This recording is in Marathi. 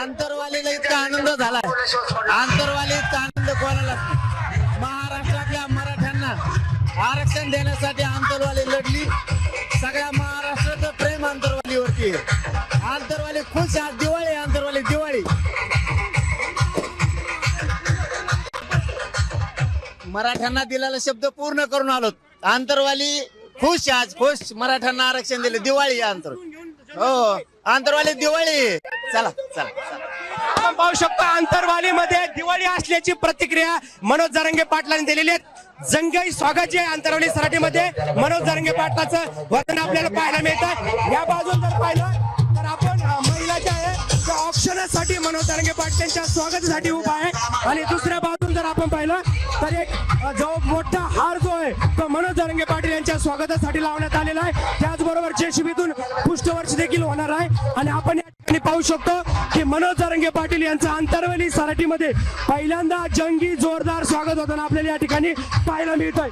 आंतरवालीला इतका आनंद झालाय, आंतरवाली इतका आनंद कोणाला नाही. महाराष्ट्रातल्या मराठ्यांना आरक्षण देण्यासाठी आंतरवाली लढली. सगळ्या महाराष्ट्राचं प्रेम आंतरवालीवरती आहे. आंतरवाली खुश, आज दिवाळी आहे, आंतरवाली दिवाळी. मराठ्यांना दिलेला शब्द पूर्ण करून आलो. आंतरवाली खुश, आज खुश, मराठ्यांना आरक्षण दिले. दिवाळी आंतर, हो आंतरवाली दिवाळी. चला चला आपण पाहू शकतो आंतरवालीमध्ये दिवाळी असल्याची प्रतिक्रिया मनोज जरांगे पाटलांनी दिलेली आहे. जंगी स्वागत जे आंतरवाली सराटीमध्ये मनोज जरांगे पाटलाचं वतन आपल्याला पाहायला मिळतं. या बाजून जर पाहिलं तर आपण महिलाच्या ऑप्शनसाठी मनोज जरांगे पाटील यांच्या स्वागतासाठी उभा आहे. आणि दुसऱ्या बाजून जर आपण पाहिलं तर एक जो मोठा हार जो आहे तो मनोज जरांगे पाटील यांच्या स्वागतासाठी लावण्यात आलेला आहे. त्याचबरोबर जेसीबीतून पुष्पवर्ष देखील होणार आहे. आणि आपण या ठिकाणी पाहू शकतो की मनोज जरांगे पाटील यांचं आंतरवाली सराटीमध्ये पहिल्यांदा जंगी जोरदार स्वागत होताना आपल्याला या ठिकाणी पाहायला मिळतंय.